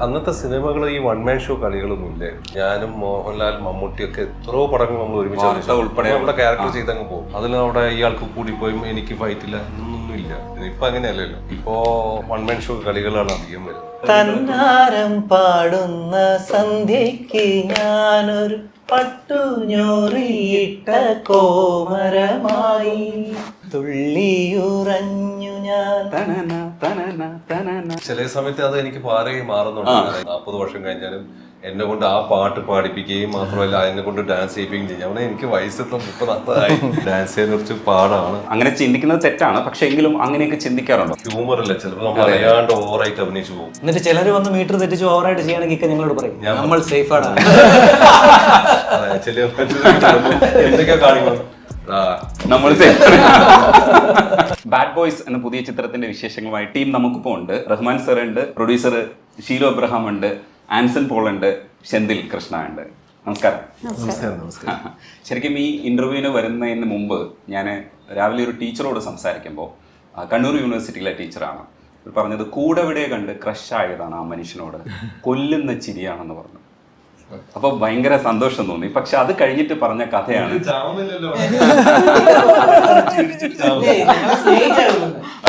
അന്നത്തെ സിനിമകൾ ഈ വൺ മാൻ ഷോ കളികളൊന്നുമില്ലേ. ഞാനും മോഹൻലാൽ മമ്മൂട്ടിയൊക്കെ എത്രയോ പടങ്ങൾ നമ്മൾ ഒരുമിച്ച് ഉൾപ്പെടെ നമ്മുടെ ക്യാരക്ടർ ചെയ്തങ്ങ് പോകും. അതിൽ അവിടെ ഇയാൾക്ക് കൂടിപ്പോയും എനിക്ക് ഫൈറ്റില്ല എന്നൊന്നുമില്ല. ഇപ്പൊ അങ്ങനെയല്ലല്ലോ. ഇപ്പോ വൺ മാൻ ഷോ കളികളാണ് അധികം വരുന്നത്. തന്നാരം പാടുന്ന സന്ധ്യയ്ക്ക് ഞാനൊരു പട്ടുഞോറിയിട്ട കോമരമായി തുള്ളിയുറഞ്ഞു ഞാൻ. ചില സമയത്ത് അത് എനിക്ക് പാറേ മാറുന്നുണ്ട്. 40 വർഷം കഴിഞ്ഞാലും എന്നെ കൊണ്ട് ആ പാട്ട് പാടിപ്പിക്കുകയും മാത്രമല്ല എന്നെ കൊണ്ട് ഡാൻസ് ചെയ്യിപ്പിക്കുകയും ചെയ്യും. അവനെ എനിക്ക് വയസ്സെത്തും 30 ഡാൻസ് ചെയ്യാൻ കുറച്ച് പാടാണ്. അങ്ങനെ ചിന്തിക്കുന്നത് തെറ്റാണ്, പക്ഷെ എങ്കിലും അങ്ങനെയൊക്കെ ചിന്തിക്കാറുണ്ടോ? ഹ്യൂമർ അല്ല, ചിലപ്പോൾ നമ്മൾ അറിയാണ്ട് ഓവറായിട്ട് അഭിനയിച്ചു പോകും. എന്നിട്ട് ചിലർ വന്ന് മീറ്റർ തെറ്റിച്ച് ഓവറായിട്ട് ചെയ്യണമെങ്കിൽ ഞങ്ങളോട് പറയും നമ്മൾ സേഫാണ്. എന്തൊക്കെയാ കാണിക്കണം നമ്മൾ ബാഡ് ബോയ്സ് എന്ന പുതിയ ചിത്രത്തിന്റെ വിശേഷങ്ങളുമായി ടീം നമുക്കിപ്പോൾ ഉണ്ട്. റഹ്മാൻ സർ ഉണ്ട്, പ്രൊഡ്യൂസർ ഷീലോ അബ്രഹാം ഉണ്ട്, ആൻസൺ പോൾ ഉണ്ട്, സെന്തിൽ കൃഷ്ണ ഉണ്ട്. നമസ്കാരം. ശരിക്കും ഈ ഇന്റർവ്യൂവിന് വരുന്നതിന് മുമ്പ് ഞാൻ രാവിലെ ഒരു ടീച്ചറോട് സംസാരിക്കുമ്പോൾ, കണ്ണൂർ യൂണിവേഴ്സിറ്റിയിലെ ടീച്ചറാണ്, പറഞ്ഞത് കൂടെവിടെ കണ്ട് ക്രഷായതാണ് ആ മനുഷ്യനോട്, കൊല്ലുന്ന ചിരിയാണെന്ന് പറഞ്ഞു. അപ്പൊ ഭയങ്കര സന്തോഷം തോന്നി. പക്ഷെ അത് കഴിഞ്ഞിട്ട് പറഞ്ഞ കഥയാണ്.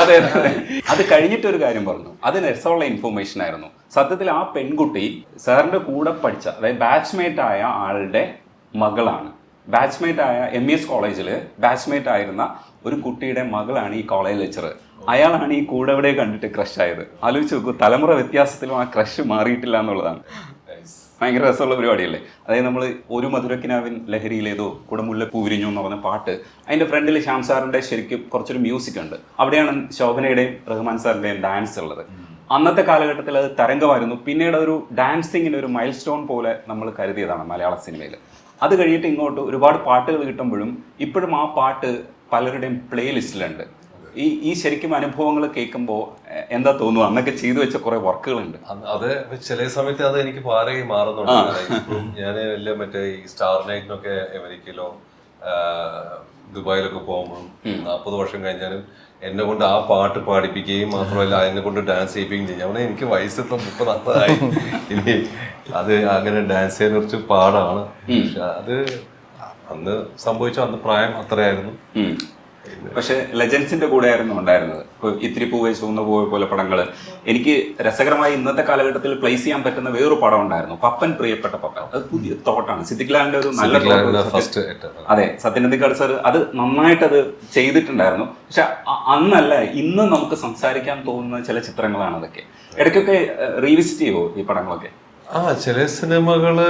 അതെ അതെ, അത് കഴിഞ്ഞിട്ടൊരു കാര്യം പറഞ്ഞു. അത് രസമുള്ള ഇൻഫോർമേഷൻ ആയിരുന്നു. സത്യത്തിൽ ആ പെൺകുട്ടി സാറിന്റെ കൂടെ പഠിച്ച, അതായത് ബാച്ച്മേറ്റ് ആയ ആളുടെ മകളാണ്. ബാച്ച്മേറ്റ് ആയ MES കോളേജിൽ ബാച്ച്മേറ്റ് ആയിരുന്ന ഒരു കുട്ടിയുടെ മകളാണ് ഈ കോളേജ് ലെക്ചർ. അയാളാണ് ഈ കൂടെവിടെ കണ്ടിട്ട് ക്രഷ് ആയത്. ആലോചിച്ച് നോക്കൂ, തലമുറ വ്യത്യാസത്തിലും ആ ക്രഷ് മാറിയിട്ടില്ല എന്നുള്ളതാണ്. ഭയങ്കര രസമുള്ള പരിപാടിയല്ലേ. അതായത് നമ്മൾ ഒരു മധുരക്കിനാവിൻ ലഹരിയിലേതോ കുടമുല്ല പൂവിരിഞ്ഞു എന്ന് പറഞ്ഞ പാട്ട്, അതിൻ്റെ ഫ്രണ്ടിൽ ശ്യാം സാറിൻ്റെ ശരിക്കും കുറച്ചൊരു മ്യൂസിക് ഉണ്ട്. അവിടെയാണ് ശോഭനയുടെയും റഹ്മാൻ സാറിൻ്റെയും ഡാൻസ് ഉള്ളത്. അന്നത്തെ കാലഘട്ടത്തിൽ അത് തരംഗമായിരുന്നു. പിന്നീട് ഒരു ഡാൻസിങ്ങിന് ഒരു മൈൽ സ്റ്റോൺ പോലെ നമ്മൾ കരുതിയതാണ് മലയാള സിനിമയിൽ. അത് കഴിഞ്ഞിട്ട് ഇങ്ങോട്ട് ഒരുപാട് പാട്ടുകൾ കിട്ടുമ്പോഴും ഇപ്പോഴും ആ പാട്ട് പലരുടെയും പ്ലേ ലിസ്റ്റിലുണ്ട്. ഈ ശരിക്കും അനുഭവങ്ങൾ കേൾക്കുമ്പോൾ എന്താ തോന്നുന്നു? അന്നൊക്കെ ചെയ്തു വെച്ച കുറെ വർക്കുകളുണ്ട്. അത് ചില സമയത്ത് അത് എനിക്ക് പാറേ മാറുന്നുണ്ട്. ഞാൻ എല്ലാം മറ്റേ ഈ സ്റ്റാർ നൈറ്റിനൊക്കെ അമേരിക്കയിലോ ദുബായിലൊക്കെ പോകുമ്പോൾ 40 വർഷം കഴിഞ്ഞാലും എന്നെ കൊണ്ട് ആ പാട്ട് പാടിപ്പിക്കുകയും മാത്രമല്ല എന്നെ കൊണ്ട് ഡാൻസ് ചെയ്യിപ്പിക്കുകയും ചെയ്യും. അവനെ എനിക്ക് വയസ്സെത്തും 30 ഇനി അത് അങ്ങനെ ഡാൻസ് ചെയ്യാൻ കുറച്ച് പാടാണ്. പക്ഷെ അത് അന്ന് സംഭവിച്ചു, അന്ന് പ്രായം അത്രയായിരുന്നു. പക്ഷെ ലെജൻസിന്റെ കൂടെ ആയിരുന്നു ഉണ്ടായിരുന്നത്. ഇപ്പോൾ ഇത്തിരി പൂവേ ചുവന്ന പൂവേ പോലെ പടങ്ങൾ. എനിക്ക് രസകരമായി ഇന്നത്തെ കാലഘട്ടത്തിൽ പ്ലേസ് ചെയ്യാൻ പറ്റുന്ന വേറൊരു പടം ഉണ്ടായിരുന്നു, പപ്പൻ പ്രിയപ്പെട്ട പപ്പൻ. അത് പുതിയ തോട്ടാണ്, സിദ്ദിഖ് ലാലിന്റെ ഒരു നല്ല ഫസ്റ്റ്. അതെ, സത്യനന്ദിക്കാട് സാർ അത് നന്നായിട്ടത് ചെയ്തിട്ടുണ്ടായിരുന്നു. പക്ഷെ അന്നല്ല, ഇന്ന് നമുക്ക് സംസാരിക്കാൻ തോന്നുന്ന ചില ചിത്രങ്ങളാണ് അതൊക്കെ. ഇടയ്ക്കൊക്കെ റീവിസിറ്റ് ചെയ്യുമോ ഈ പടങ്ങളൊക്കെ? ചില സിനിമകള്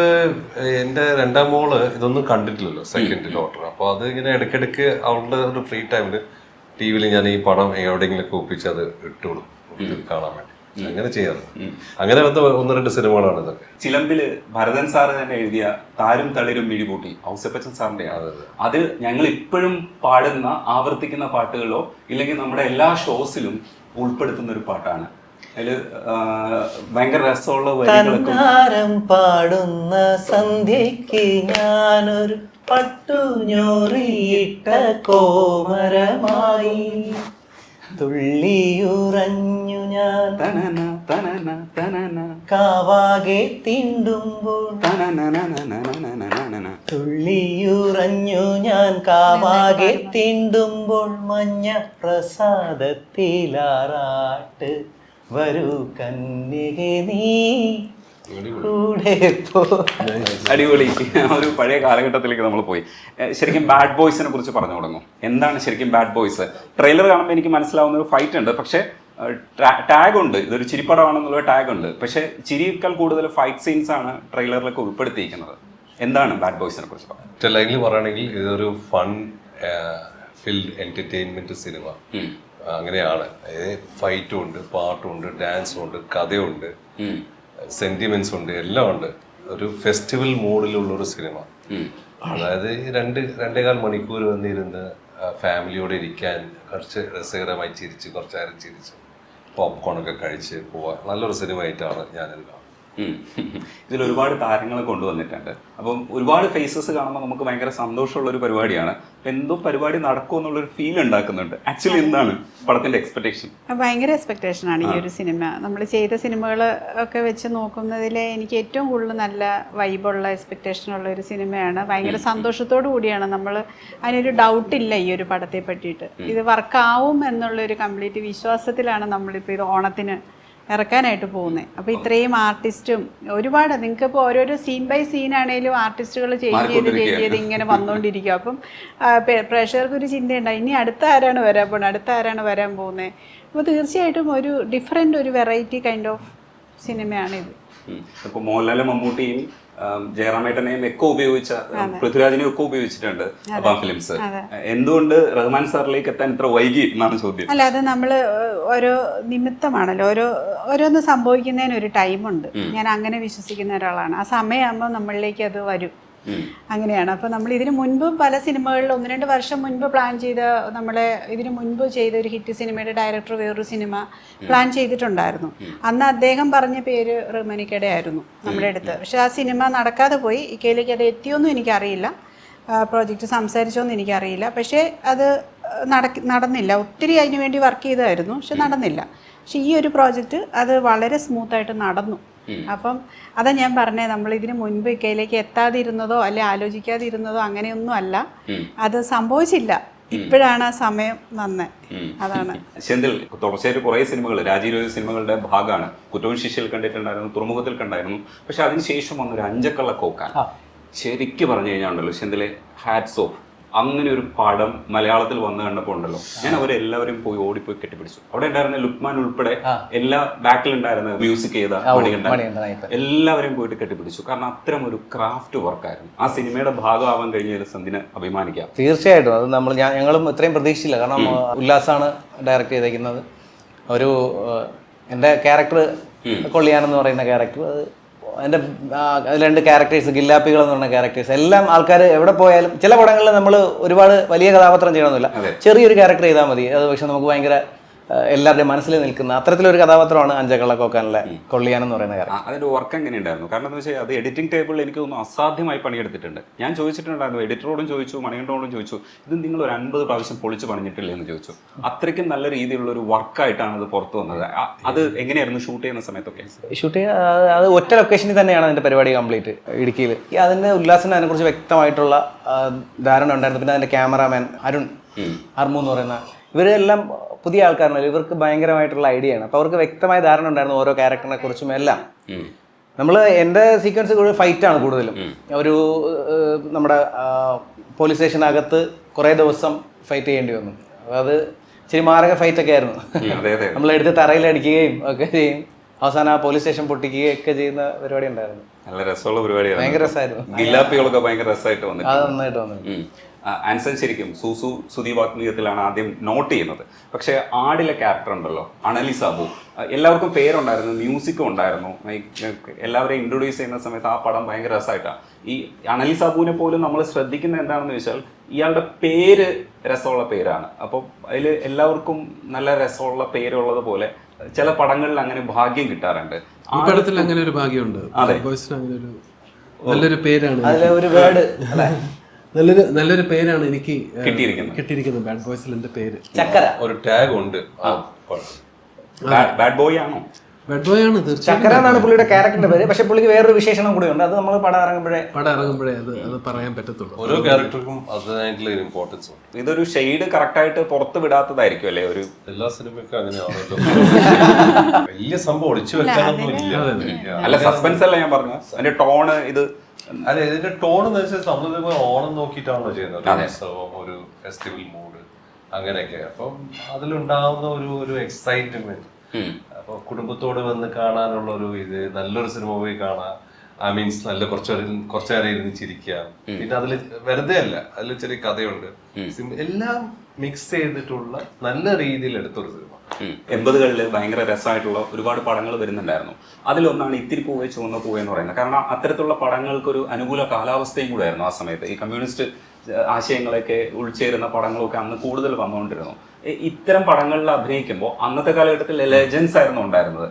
എന്റെ രണ്ടാം മോള് ഇതൊന്നും കണ്ടിട്ടില്ലല്ലോ, സെക്കൻഡ് ഡോട്ടർ. അപ്പൊ അത് ഇങ്ങനെ ഇടയ്ക്കിടയ്ക്ക് അവളുടെ ഒരു ഫ്രീ ടൈമില് ടിവിയിൽ ഞാൻ ഈ പടം എവിടെയെങ്കിലൊക്കെ ഒപ്പിച്ച് അത് ഇട്ടുകൊടുക്കും കാണാൻ വേണ്ടി. അങ്ങനെ ചെയ്യാറ്. അങ്ങനെ വന്ന 1-2 സിനിമകളാണ് ഇതൊക്കെ. ചിലമ്പില് ഭരതൻ സാറ് തന്നെ എഴുതിയ താരും തളിരും മിഴിപൂട്ടി, ഔസേപ്പച്ചൻ സാറിന്റെയാണ്. അത് ഞങ്ങൾ ഇപ്പോഴും പാടുന്ന ആവർത്തിക്കുന്ന പാട്ടുകളോ ഇല്ലെങ്കിൽ നമ്മുടെ എല്ലാ ഷോസിലും ഉൾപ്പെടുത്തുന്ന ഒരു പാട്ടാണ്. അതില് ഭയങ്കര രസമുള്ള തന്നാരം പാടുന്ന സന്ധ്യയ്ക്ക് ഞാനൊരു പട്ടുഞോറിയിട്ട കോമരമായി തുള്ളിയുറഞ്ഞു ഞാൻ. കാവാകെ തീണ്ടുമ്പോൾ തുള്ളിയുറഞ്ഞു ഞാൻ കാവാകെ തീണ്ടുമ്പോൾ മഞ്ഞ പ്രസാദത്തിലാറാട്ട് വരൂ കന്യകേ നീ കൂടെ പോ. അടിപൊളി. ഒരു പഴയ കാലഘട്ടത്തിലേക്ക് നമ്മൾ പോയി. ശരിക്കും ബാഡ് ബോയ്സിനെ കുറിച്ച് പറഞ്ഞു തുടങ്ങും. എന്താണ് ശരിക്കും ബാഡ് ബോയ്സ്? ട്രെയിലർ കാണുമ്പോൾ എനിക്ക് മനസ്സിലാവുന്ന ഒരു ഫൈറ്റ് ഉണ്ട്, പക്ഷേ ടാഗ് ഉണ്ട്, ഇതൊരു ചിരിപ്പടമാണെന്നുള്ള ടാഗ് ഉണ്ട്. പക്ഷേ ചിരിയേക്കാൾ കൂടുതൽ ഫൈറ്റ് സീൻസ് ആണ് ട്രെയിലറിലൊക്കെ ഉൾപ്പെടുത്തിയിരിക്കുന്നത്. എന്താണ് ബാഡ് ബോയ്സിനെ കുറിച്ച് പറയുന്നത്? ലൈനിൽ പറയുകയാണെങ്കിൽ ഇതൊരു ഫൺ ഫിൽഡ് എന്റർടൈൻമെന്റ് സിനിമ അങ്ങനെയാണ്. ഫൈറ്റും ഉണ്ട്, പാട്ടും ഉണ്ട്, ഡാൻസും ഉണ്ട്, കഥയുണ്ട്, സെന്റിമെന്റ്സ് ഉണ്ട്, എല്ലാം ഉണ്ട്. ഒരു ഫെസ്റ്റിവൽ മൂഡിലുള്ളൊരു സിനിമ. അതായത് 2-2.25 മണിക്കൂർ വന്നിരുന്ന് ഫാമിലിയോടെ ഇരിക്കാൻ കുറച്ച് രസകരമായി ചിരിച്ച് കുറച്ച് നേരം ചിരിച്ച് പോപ്കോണൊക്കെ കഴിച്ച് പോവാൻ നല്ലൊരു സിനിമ ആയിട്ടാണ് ഞാനിത് കാണുന്നത്. ഇതിൽ ഒരുപാട് താരങ്ങളെ കൊണ്ടുവന്നിട്ടുണ്ട്. അപ്പം ഒരുപാട് ഫേസസ് കാണുമ്പോൾ നമുക്ക് ഭയങ്കര സന്തോഷമുള്ള ഒരു പരിപാടിയാണ്. അപ്പം എന്തോ പരിപാടി നടക്കും എന്നുള്ളൊരു ഫീൽ ഉണ്ടാക്കുന്നുണ്ട്. ആക്ച്വലി എന്താണ് പടത്തിന്റെ എക്സ്പെക്ടേഷൻ? ഭയങ്കര എക്സ്പെക്ടേഷൻ ആണ് ഈ ഒരു സിനിമ. നമ്മൾ ചെയ്ത സിനിമകൾ ഒക്കെ വെച്ച് നോക്കുന്നതിൽ എനിക്ക് ഏറ്റവും കൂടുതൽ നല്ല വൈബുള്ള എക്സ്പെക്ടേഷനുള്ള ഒരു സിനിമയാണ്. ഭയങ്കര സന്തോഷത്തോടു കൂടിയാണ് നമ്മൾ, അതിനൊരു ഡൗട്ടില്ല ഈ ഒരു പടത്തെ പറ്റിയിട്ട്. ഇത് വർക്കാവും എന്നുള്ളൊരു കംപ്ലീറ്റ് വിശ്വാസത്തിലാണ് നമ്മളിപ്പോൾ ഇത് ഓണത്തിന് ഇറക്കാനായിട്ട് പോകുന്നത്. അപ്പോൾ ഇത്രയും ആർട്ടിസ്റ്റും ഒരുപാട്, നിങ്ങൾക്കിപ്പോൾ ഓരോരോ സീൻ ബൈ സീൻ ആണെങ്കിലും ആർട്ടിസ്റ്റുകൾ ചേഞ്ച് ചെയ്ത് ഇങ്ങനെ വന്നുകൊണ്ടിരിക്കും. അപ്പം പ്രേക്ഷകർക്കൊരു ചിന്തയുണ്ടാവും, ഇനി അടുത്ത ആരാണ് വരാൻ പോകുന്നത്, അടുത്ത ആരാണ് വരാൻ പോകുന്നത്. അപ്പോൾ തീർച്ചയായിട്ടും ഒരു ഡിഫറെൻ്റ്, ഒരു വെറൈറ്റി കൈൻഡ് ഓഫ് സിനിമയാണിത്. ഇപ്പോൾ മോഹൻലാലും മമ്മൂട്ടിയും ജയറാമേട്ടനെയും ഒക്കെ ഉപയോഗിച്ച, പൃഥ്വിരാജിനെയും ഒക്കെ ഉപയോഗിച്ചിട്ടുണ്ട് അബാ ഫിലിംസ്. എന്തുകൊണ്ട് റഹ്മാൻ സാറിലേക്ക് എത്താൻ ഇത്ര വൈകി എന്നാണ് ചോദ്യം. അല്ല, അത് നമ്മൾ ഓരോ നിമിത്തമാണല്ലോ, ഓരോന്ന് സംഭവിക്കുന്നതിന് ഒരു ടൈമുണ്ട്. ഞാൻ അങ്ങനെ വിശ്വസിക്കുന്ന ഒരാളാണ്. ആ സമയമാകുമ്പോൾ നമ്മളിലേക്ക് അത് വരും. അങ്ങനെയാണ്. അപ്പോൾ നമ്മൾ ഇതിനു മുൻപും പല സിനിമകളിൽ 1-2 വർഷം മുൻപ് പ്ലാൻ ചെയ്ത, നമ്മളെ ഇതിനു മുൻപ് ചെയ്ത ഒരു ഹിറ്റ് സിനിമയുടെ ഡയറക്ടർ വേറൊരു സിനിമ പ്ലാൻ ചെയ്തിട്ടുണ്ടായിരുന്നു. അന്ന് അദ്ദേഹം പറഞ്ഞ പേര് റഹ്മാനിക്കയുടെ ആയിരുന്നു നമ്മുടെ അടുത്ത്. പക്ഷെ ആ സിനിമ നടക്കാതെ പോയി. ഇക്കയിലേക്ക് അത് എത്തിയോന്നും എനിക്കറിയില്ല, പ്രോജക്റ്റ് സംസാരിച്ചോന്നും എനിക്കറിയില്ല. പക്ഷേ അത് നടന്നില്ല. ഒത്തിരി അതിനു വേണ്ടി വർക്ക് ചെയ്തായിരുന്നു, പക്ഷെ നടന്നില്ല. പക്ഷെ ഈ ഒരു പ്രോജക്റ്റ് അത് വളരെ സ്മൂത്തായിട്ട് നടന്നു. അപ്പം അതാ ഞാൻ പറഞ്ഞത്, നമ്മൾ ഇതിന് മുൻപ് ഇക്കയിലേക്ക് എത്താതിരുന്നതോ അല്ലെ ആലോചിക്കാതിരുന്നതോ അങ്ങനെയൊന്നും അല്ല, അത് സംഭവിച്ചില്ല. ഇപ്പോഴാണ് ആ സമയം വന്നത്. അതാണ്. സെന്തിൽ തുടർച്ചയായിട്ട് കുറേ സിനിമകൾ, രാജീവ് സിനിമകളുടെ ഭാഗമാണ്. കുറ്റവും ശിഷ്യയിൽ കണ്ടിട്ടുണ്ടായിരുന്നു, തുറമുഖത്തിൽ കണ്ടായിരുന്നു. പക്ഷെ അതിനുശേഷം വന്നൊരു അഞ്ചക്കള്ള കോക്കാൻ. ശരിക്കും പറഞ്ഞു കഴിഞ്ഞാൽ ഉണ്ടല്ലോ സെന്തിലെ ഹാറ്റ്സ് ഓഫ്. അങ്ങനെ ഒരു പടം മലയാളത്തിൽ വന്നു കണ്ടപ്പോൾ ഉണ്ടല്ലോ, ഞാൻ അവരെല്ലാവരും പോയി ഓടിപ്പോയി കെട്ടിപ്പിടിച്ചു. അവിടെ ഉണ്ടായിരുന്ന ലുക്മാൻ ഉൾപ്പെടെ എല്ലാ ബാക്കിലുണ്ടായിരുന്ന മ്യൂസിക് ചെയ്ത എല്ലാവരെയും പോയിട്ട് കെട്ടിപ്പിടിച്ചു. കാരണം അത്തരം ഒരു ക്രാഫ്റ്റ് വർക്കായിരുന്നു. ആ സിനിമയുടെ ഭാഗമാവാൻ കഴിഞ്ഞതിൽ സന്ധിന് അഭിമാനിക്കാം. തീർച്ചയായിട്ടും. അത് ഞങ്ങളും ഇത്രയും പ്രതീക്ഷിച്ചില്ല. കാരണം ഉല്ലാസാണ് ഡയറക്റ്റ് ചെയ്തേക്കുന്നത്. ഒരു എൻ്റെ ക്യാരക്ടർ കൊള്ളിയാനെന്ന് പറയുന്ന ക്യാരക്ടർ, അതിൻ്റെ 2 ക്യാരക്ടേഴ്സ്, ഗില്ലാപ്പികൾ എന്ന് പറഞ്ഞ ക്യാരക്ടേഴ്സ്, എല്ലാം ആൾക്കാർ എവിടെ പോയാലും, ചില പടങ്ങളിൽ നമ്മൾ ഒരുപാട് വലിയ കഥാപാത്രം ചെയ്യണമെന്നില്ല, ചെറിയൊരു ക്യാരക്ടർ ചെയ്താൽ മതി. അത് പക്ഷെ നമുക്ക് ഭയങ്കര എല്ലാവരുടെയും മനസ്സിൽ നിൽക്കുന്ന അത്തരത്തിലൊരു കഥാപാത്രമാണ് അഞ്ചക്കള്ള കോക്കാനിലെ കൊള്ളിയാൻ എന്ന് പറയുന്ന കാര്യം. അതിന്റെ വർക്ക് എങ്ങനെയുണ്ടായിരുന്നു? കാരണം എന്താ വെച്ചാൽ അത് എഡിറ്റിംഗ് ടേബിളിൽ എനിക്ക് തോന്നുന്നു അസാധ്യമായി പണിയെടുത്തിട്ടുണ്ട്. ഞാൻ ചോദിച്ചിട്ടുണ്ടായിരുന്നു, എഡിറ്ററോടും ചോദിച്ചു, മണികണ്ഠനോടും ചോദിച്ചു, ഇത് നിങ്ങൾ ഒരു 50 പ്രാവശ്യം പൊളിച്ച് പണിഞ്ഞിട്ടില്ലേ എന്ന് ചോദിച്ചു. അത്രയ്ക്കും നല്ല രീതിയിലുള്ള ഒരു വർക്കായിട്ടാണ് അത് പുറത്തു വന്നത്. അത് എങ്ങനെയായിരുന്നു ഷൂട്ട് ചെയ്യുന്ന സമയത്തൊക്കെ? ഷൂട്ട് അത് ഒറ്റ ലൊക്കേഷനിൽ തന്നെയാണ് അതിന്റെ പരിപാടി കംപ്ലീറ്റ്, ഇടുക്കിയിൽ. അതിന്റെ ഉല്ലാസിന് അതിനെക്കുറിച്ച് വ്യക്തമായിട്ടുള്ള ധാരണ ഉണ്ടായിരുന്നു. പിന്നെ അതിന്റെ ക്യാമറാമാൻ അർമു എന്ന് പറയുന്ന, ഇവരെല്ലാം പുതിയ ആൾക്കാരാണല്ലോ, ഇവർക്ക് ഭയങ്കരമായിട്ടുള്ള ഐഡിയ ആണ്. അപ്പോൾ അവർക്ക് വ്യക്തമായ ധാരണ ഉണ്ടായിരുന്നു ഓരോ ക്യാരക്ടറിനെ കുറിച്ചും എല്ലാം. നമ്മൾ എൻ്റെ സീക്വൻസ് ഫൈറ്റാണ് കൂടുതലും. ഒരു നമ്മുടെ പോലീസ് സ്റ്റേഷനകത്ത് കുറേ ദിവസം ഫൈറ്റ് ചെയ്യേണ്ടി വന്നു. അത് ഇച്ചിരി മാരക ഫൈറ്റൊക്കെ ആയിരുന്നു. നമ്മളെടുത്ത് തറയിലടിക്കുകയും ഒക്കെ ചെയ്യും, അവസാനം ആ പോലീസ് സ്റ്റേഷൻ പൊട്ടിക്കുകയും ഒക്കെ ചെയ്യുന്ന പരിപാടി ഉണ്ടായിരുന്നു. നല്ല രസമുള്ള പരിപാടിയാണ്. ഭയങ്കര രസമായിരുന്നു. ഗില്ലാപ്പികളൊക്കെ ഭയങ്കര രസമായിട്ട് വന്നു. അത് നന്നായിട്ട് വന്നു. ആൻസൺ ശരിക്കും സുദീപ് ആത്മീയത്തിലാണ് ആദ്യം നോട്ട് ചെയ്യുന്നത്. പക്ഷേ ആടിലെ ക്യാരക്ടർ ഉണ്ടല്ലോ, അണലി സാബു, എല്ലാവർക്കും പേരുണ്ടായിരുന്നു, മ്യൂസിക്കും ഉണ്ടായിരുന്നു. എല്ലാവരെയും ഇൻട്രൊഡ്യൂസ് ചെയ്യുന്ന സമയത്ത് ആ പടം ഭയങ്കര രസമായിട്ടാണ്. ഈ അണലി സാബുവിനെ പോലും നമ്മൾ ശ്രദ്ധിക്കുന്നത് എന്താണെന്ന് വെച്ചാൽ ഇയാളുടെ പേര് രസമുള്ള പേരാണ്. അപ്പോൾ അതിൽ എല്ലാവർക്കും നല്ല രസമുള്ള പേരുള്ളത് പോലെ ചില പടങ്ങളിൽ അങ്ങനെ ഭാഗ്യം കിട്ടാറുണ്ട്. ഈ പടത്തിൽ അങ്ങനെ ഒരു ഭാഗ്യമുണ്ട്. നല്ലൊരു പേരാണ്, ഒരു വേർഡ് അല്ലേ, നല്ലൊരു പേരാണ് എനിക്ക് കിട്ടിയിരിക്കുന്നത്. ബാഡ് ബോയ്സിൽ എന്റെ പേര് ചക്കര, ഒരു ടാഗ് ഉണ്ട്. ബാഡ് ബോയ് ആണോ? ബാഡ് ബോയ് ആണ് ചക്കര എന്നാണ് പുള്ളിയുടെ ക്യാരക്ടറിന്റെ പേര്. പക്ഷെ പുള്ളിക്ക് വേറൊരു വിശേഷണം കൂടി ഉണ്ട്. അത് നമ്മൾ പടം ഇറങ്ങുമ്പോഴേ അത് പറയാൻ പറ്റത്തുള്ളൂ. ഓരോ ക്യാരക്ടർക്കും അതിനായിട്ടുള്ള ഒരു ഇമ്പോർട്ടൻസ് ഉണ്ട്. ഇതൊരു ഷെയ്ഡ് കറക്റ്റ് ആയിട്ട് പുറത്ത് വിടാത്തതായിരിക്കും അല്ലേ? ഒരു എല്ലാ സിനിമയ്ക്കും അങ്ങനെയാണല്ലോ. വലിയ സംഭവം ഒളിച്ചു വെക്കാനൊന്നും ഇല്ല. അല്ല, സസ്പെൻസ് അല്ല ഞാൻ പറഞ്ഞു, അതിന്റെ ടോണ്. അല്ല, ഇതിന്റെ ടോൺ എന്ന് വെച്ചാൽ നമ്മളിപ്പോ ഓണം നോക്കിയിട്ടാണല്ലോ ചെയ്യുന്നത്. ഉത്സവം, ഒരു ഫെസ്റ്റിവൽ മൂഡ്, അങ്ങനെയൊക്കെ. അപ്പം അതിലുണ്ടാവുന്ന ഒരു എക്സൈറ്റ്മെന്റ്, അപ്പൊ കുടുംബത്തോട് വന്ന് കാണാനുള്ള ഒരു ഇത്, നല്ലൊരു സിനിമ പോയി കാണാം, മീൻസ് നല്ല കുറച്ചേരം ഇരുന്ന് ചിരിക്കാം. പിന്നെ അതിൽ വെറുതെ അല്ല, അതിൽ ചെറിയ കഥയുണ്ട്, എല്ലാം മിക്സ് ചെയ്തിട്ടുള്ള നല്ല രീതിയിൽ എടുത്തൊരു സിനിമ. 80കളിൽ ഭയങ്കര രസമായിട്ടുള്ള ഒരുപാട് പടങ്ങൾ വരുന്നുണ്ടായിരുന്നു. അതിലൊന്നാണ് ഇത്തിരി പൂവേ ചുവന്ന പൂവേ എന്ന് പറയുന്നത്. കാരണം അത്തരത്തിലുള്ള പടങ്ങൾക്കൊരു അനുകൂല കാലാവസ്ഥയും കൂടെ ആയിരുന്നു ആ സമയത്ത്. ഈ കമ്മ്യൂണിസ്റ്റ് ആശയങ്ങളൊക്കെ ഉൾച്ചേരുന്ന പടങ്ങളൊക്കെ അന്ന് കൂടുതൽ വന്നുകൊണ്ടിരുന്നു. ഇത്തരം പടങ്ങളിൽ അഭിനയിക്കുമ്പോൾ അന്നത്തെ കാലഘട്ടത്തിൽ ലെജൻസ് ആയിരുന്നു ഉണ്ടായിരുന്നത്.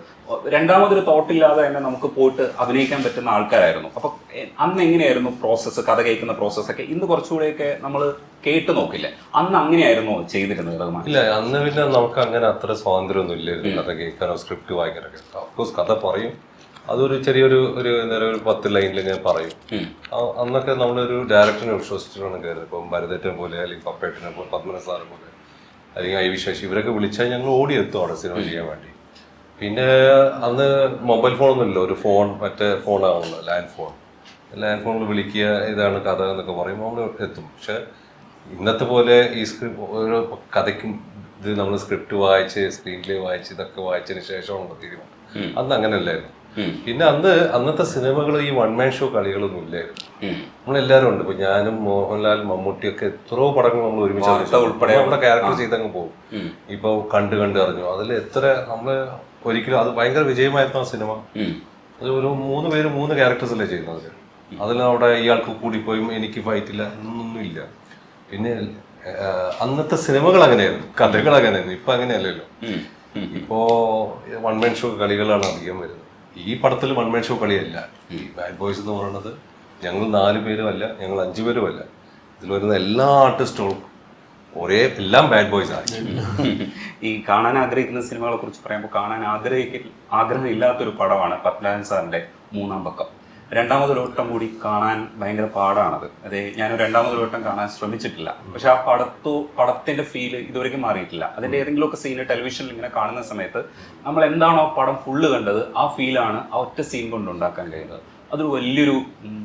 രണ്ടാമതൊരു തോട്ടില്ലാതെ തന്നെ നമുക്ക് പോയിട്ട് അഭിനയിക്കാൻ പറ്റുന്ന ആൾക്കാരായിരുന്നു. അപ്പൊ അന്ന് എങ്ങനെയായിരുന്നു പ്രോസസ്സ്, കഥ കേൾക്കുന്ന പ്രോസസ്സൊക്കെ? ഇന്ന് കുറച്ചുകൂടെയൊക്കെ നമ്മൾ കേട്ട് നോക്കില്ലേ, അന്ന് അങ്ങനെയായിരുന്നു ചെയ്തിരുന്നത് റഹ്മാൻ? ഇല്ല, അന്ന് പിന്നെ നമുക്ക് അങ്ങനെ അത്ര സ്വാതന്ത്ര്യമൊന്നും ഇല്ലായിരുന്നു കഥ കേൾക്കാനോ സ്ക്രിപ്റ്റ് വായിക്കാനൊക്കെ. ഓഫ്കോഴ്സ് കഥ പറയും, അതൊരു ചെറിയൊരു ഒരു എന്താ പറയുക, ഒരു 10 ലൈനിൽ ഞാൻ പറയും. അന്നൊക്കെ നമ്മളൊരു ഡയറക്ടറിനെ വിശ്വസിച്ചിട്ടാണ് കയറുന്നത്. ഇപ്പം ഭരതേട്ടനെ പോലെ, അല്ലെങ്കിൽ പപ്പേട്ടനെ പോലെ, പത്മന സാറെ പോലെ, അല്ലെങ്കിൽ ഐ വി ശശി, ഇവരൊക്കെ വിളിച്ചാൽ ഞങ്ങൾ ഓടിയെത്തും അവിടെ സിനിമ ചെയ്യാൻ വേണ്ടി. പിന്നെ അന്ന് മൊബൈൽ ഫോണൊന്നുമില്ല, ഒരു ഫോൺ, മറ്റേ ഫോണാണല്ലോ, ലാൻഡ് ഫോണിൽ വിളിക്കുക, ഇതാണ് കഥ എന്നൊക്കെ പറയുമ്പോൾ നമ്മൾ എത്തും. പക്ഷെ ഇന്നത്തെ പോലെ ഈ ഓരോ കഥയ്ക്കും ഇത് നമ്മൾ സ്ക്രിപ്റ്റ് വായിച്ച്, സ്ക്രീൻ പ്ലേ വായിച്ച്, ഇതൊക്കെ വായിച്ചതിന് ശേഷമാണ് തീരുമാനം. അന്ന് അങ്ങനെയല്ലായിരുന്നു. പിന്നെ അന്നത്തെ സിനിമകൾ ഈ വൺ മാൻ ഷോ കളികളൊന്നും ഇല്ലായിരുന്നു. നമ്മളെല്ലാവരും ഉണ്ട്. ഇപ്പൊ ഞാനും മോഹൻലാൽ, മമ്മൂട്ടിയൊക്കെ എത്രയോ പടങ്ങൾ നമ്മൾ ഒരുമിച്ച് ഉൾപ്പെടെ നമ്മുടെ ക്യാരക്ടർ ചെയ്തങ്ങ് പോകും. ഇപ്പൊ കണ്ട് അറിഞ്ഞു. അതിൽ എത്ര നമ്മള് ഒരിക്കലും അത് ഭയങ്കര വിജയമായിരുന്നു ആ സിനിമ. അത് ഒരു 3 പേര് 3 ക്യാരക്ടേഴ്സല്ലേ ചെയ്യുന്നത്. അതിലവിടെ ഇയാൾക്ക് കൂടിപ്പോയും എനിക്ക് ഫൈറ്റില്ല എന്നൊന്നും ഇല്ല. പിന്നെ അന്നത്തെ സിനിമകൾ അങ്ങനെയായിരുന്നു, കഥകൾ അങ്ങനെയായിരുന്നു. ഇപ്പൊ അങ്ങനെയല്ലല്ലോ. ഇപ്പോ വൺ മാൻ ഷോ കളികളാണ് അധികം വരുന്നത്. ഈ പടത്തിൽ വൺ മാൻ ഷോ കളിയല്ല. ഈ ബാഡ് ബോയ്സ് എന്ന് പറയുന്നത് ഞങ്ങൾ 4 പേരും അല്ല, ഞങ്ങൾ 5 പേരും അല്ല. ഇതിൽ വരുന്ന എല്ലാ ആർട്ടിസ്റ്റുകളും എല്ലാം ബാഡ് ബോയ്സ് ആണ്. ഈ കാണാൻ ആഗ്രഹിക്കുന്ന സിനിമകളെ കുറിച്ച് പറയുമ്പോൾ കാണാൻ ആഗ്രഹമില്ലാത്തൊരു പടമാണ് പത്മനാഭൻ സാറിന്റെ 3-ാം പക്കം. രണ്ടാമതൊരു വട്ടം കൂടി കാണാൻ ഭയങ്കര പാടാണത്. അതെ, ഞാൻ രണ്ടാമതൊരു വട്ടം കാണാൻ ശ്രമിച്ചിട്ടില്ല. പക്ഷെ ആ പടത്തിന്റെ ഫീല് ഇതുവരെയ്ക്കും മാറിയിട്ടില്ല. അതിന്റെ ഏതെങ്കിലുമൊക്കെ സീന് ടെലിവിഷനിൽ ഇങ്ങനെ കാണുന്ന സമയത്ത് നമ്മൾ എന്താണോ പടം ഫുള്ള് കണ്ടത്, ആ ഫീലാണ് ആ ഒറ്റ സീൻ കൊണ്ട് ഉണ്ടാക്കാൻ കഴിയുന്നത്. അതൊരു വലിയൊരു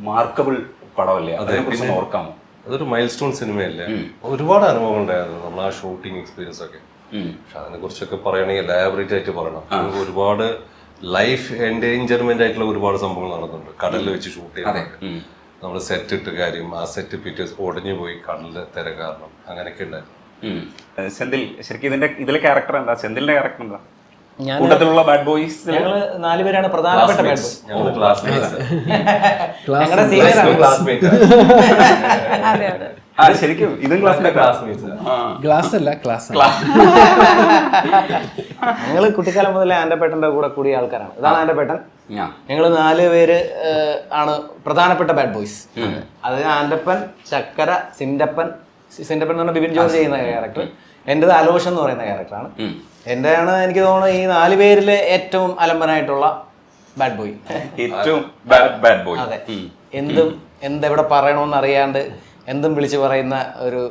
മാർക്കബിൾ പടമല്ലേ? അതിനെക്കുറിച്ച് ഓർക്കാമോ? അതൊരു മൈൽ സ്റ്റോൺ സിനിമയല്ലേ. ഒരുപാട് അനുഭവങ്ങൾ ഉണ്ടായിരുന്നു നമ്മൾ ആ ഷൂട്ടിംഗ് എക്സ്പീരിയൻസ് ഒക്കെ. പക്ഷെ അതിനെ കുറിച്ചൊക്കെ പറയണമെങ്കിൽ എലാബറേറ്റ് ആയിട്ട് പറയണം. ഒരുപാട് ലൈഫ് എൻഡേഞ്ചർമെന്റ് ആയിട്ടുള്ള ഒരുപാട് സംഭവങ്ങൾ നടക്കുന്നുണ്ട്. കടലിൽ വെച്ച് ഷൂട്ട് ചെയ്യുന്നത്, നമ്മൾ സെറ്റ് ഇട്ട് കാര്യം, ആ സെറ്റ് പിറ്റേ ഒടഞ്ഞു പോയി കടലിലെ തിര കാരണം, അങ്ങനെയൊക്കെ ഉണ്ടായിരുന്നു. സെന്തിൽ, ശരിക്കും ഇതിലെ ക്യാരക്ടർ എന്താ? സെന്തിലിന്റെ ക്യാരക്ടർ എന്താ? കൂട്ടത്തിലുള്ള ബാഡ് ബോയ്സ് ഞങ്ങള് 4 പേരാണ് പ്രധാനപ്പെട്ട ബാഡ് ബോയ്സ്. ഞങ്ങളുടെ ക്ലാസ്മേറ്റ്സ്. ഞങ്ങളുടെ സീനിയറാണ്. അതെ അതെ. ശരിക്കും ഇതും ക്ലാസ്സിന്റെ ക്ലാസ്മേറ്റ്സ്. ക്ലാസ് അല്ല, ക്ലാസ്. ഞങ്ങള് കുട്ടിക്കാലം മുതലേ ആൻഡപ്പേട്ടന്റെ കൂടെ കൂടിയ ആൾക്കാരാണ്. ഇതാണ് ആൻഡപ്പേട്ടൻ. ഞങ്ങൾ 4 പേര് ആണ് പ്രധാനപ്പെട്ട ബാഡ് ബോയ്സ്. അത് ആൻഡപ്പൻ, ചക്കര, സിൻഡപ്പൻ എന്ന് പറഞ്ഞാൽ ബിബിൻ ജോർജ് ചെയ്യുന്ന ക്യാരക്ടർ. എന്റേത് അലോഷൻ എന്ന് പറയുന്ന ക്യാരക്ടറാണ്. എന്റെയാണ് എനിക്ക് തോന്നുന്നു ഈ 4 പേരില് ഏറ്റവും അലമ്പനായിട്ടുള്ള ബാഡ് ബോയ്. ഏറ്റവും ബാഡ് ബോയ്. അതെ, എന്തെവിടെ പറയണമെന്ന് അറിയാണ്ട് എന്തും വിളിച്ചു പറയുന്ന ഒരു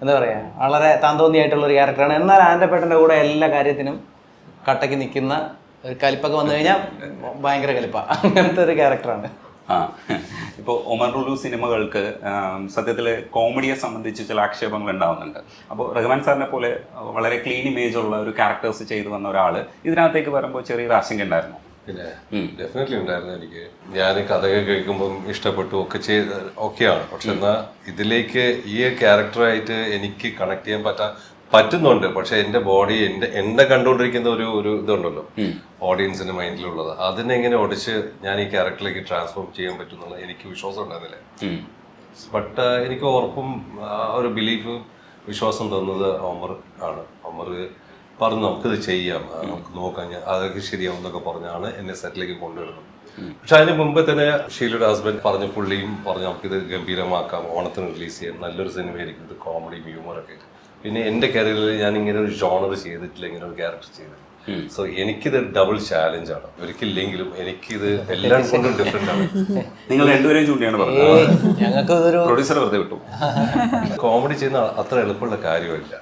എന്താ പറയാ, വളരെ താന്തോന്നിയായിട്ടുള്ള ഒരു ക്യാരക്ടറാണ്. എന്നാൽ ആൻഡപ്പേട്ടന്റെ കൂടെ എല്ലാ കാര്യത്തിനും കട്ടയ്ക്ക് നിൽക്കുന്ന ഒരു കലിപ്പൊക്കെ വന്നു കഴിഞ്ഞാൽ ഭയങ്കര കലിപ്പ, അങ്ങനത്തെ ഒരു ക്യാരക്ടറാണ്. ഇപ്പോൾ ഒമർ ലുലു സിനിമകൾക്ക് സത്യത്തിൽ കോമഡിയെ സംബന്ധിച്ച് ചില ആക്ഷേപങ്ങൾ ഉണ്ടാവുന്നുണ്ട്. അപ്പോൾ റഹ്മാൻ സാറിനെ പോലെ വളരെ ക്ലീൻ ഇമേജ് ഉള്ള ഒരു ക്യാരക്ടേഴ്സ് ചെയ്തു വന്ന ഒരാൾ ഇതിനകത്തേക്ക് വരുമ്പോൾ ചെറിയൊരു ആശങ്ക ഉണ്ടായിരുന്നു. പിന്നെ ഡെഫിനറ്റ്ലി ഉണ്ടായിരുന്നു. എനിക്ക് ഞാൻ കഥകൾ കേൾക്കുമ്പം ഇഷ്ടപ്പെട്ടു ഒക്കെയാണ്. പക്ഷെ എന്നാൽ ഇതിലേക്ക് ഈ ക്യാരക്ടറായിട്ട് എനിക്ക് കണക്ട് ചെയ്യാൻ പറ്റുന്നുണ്ട്. പക്ഷെ എൻ്റെ ബോഡി എന്നെ കണ്ടുകൊണ്ടിരിക്കുന്ന ഒരു ഇതുണ്ടല്ലോ ഓഡിയൻസിന്റെ മൈൻഡിലുള്ളത്, അതിനെങ്ങനെ ഒടിച്ച് ഞാൻ ഈ ക്യാരക്ടറിലേക്ക് ട്രാൻസ്ഫോം ചെയ്യാൻ പറ്റും എന്നുള്ളത് എനിക്ക് വിശ്വാസം ഉണ്ടായിരുന്നില്ല. ബട്ട് എനിക്ക് ഉറപ്പും ഒരു ബിലീഫ്, വിശ്വാസം തന്നത് ഒമർ ആണ്. ഒമർ പറഞ്ഞു നമുക്കിത് ചെയ്യാം, നമുക്ക് നോക്കാം, അതൊക്കെ ശരിയാവും എന്നൊക്കെ പറഞ്ഞാണ് എന്നെ സെറ്റിലേക്ക് കൊണ്ടുവരുന്നത്. പക്ഷെ അതിന് മുമ്പ് തന്നെ ഷീലയുടെ ഹസ്ബൻഡ് പറഞ്ഞു, പുള്ളിയും പറഞ്ഞു നമുക്കിത് ഗംഭീരമാക്കാം, ഓണത്തിന് റിലീസ് ചെയ്യാം, നല്ലൊരു സിനിമയായിരിക്കും ഇത്, കോമഡിയും ഹ്യൂമറൊക്കെ. പിന്നെ എൻ്റെ കരിയറിൽ ഞാൻ ഇങ്ങനെ ഒരു ജോണർ ചെയ്തിട്ടില്ല, ഇങ്ങനെ ഒരു ക്യാരക്ടർ ചെയ്തിട്ടില്ല. സോ എനിക്കിത് ഡബിൾ ചാലഞ്ചാണ്. ഒരിക്കലെങ്കിലും എനിക്കിത് എല്ലാം കൊണ്ടും ഡിഫറെന്റ് ആണ്. നിങ്ങൾ രണ്ടുപേരെയും ചൂണ്ടിയാണ് പറഞ്ഞത്. ഞങ്ങൾക്ക് ഇതൊരു പ്രൊഡ്യൂസർ വെറുതെ വിട്ടു. കോമഡി ചെയ്യുന്ന അത്ര എളുപ്പമുള്ള കാര്യമല്ല.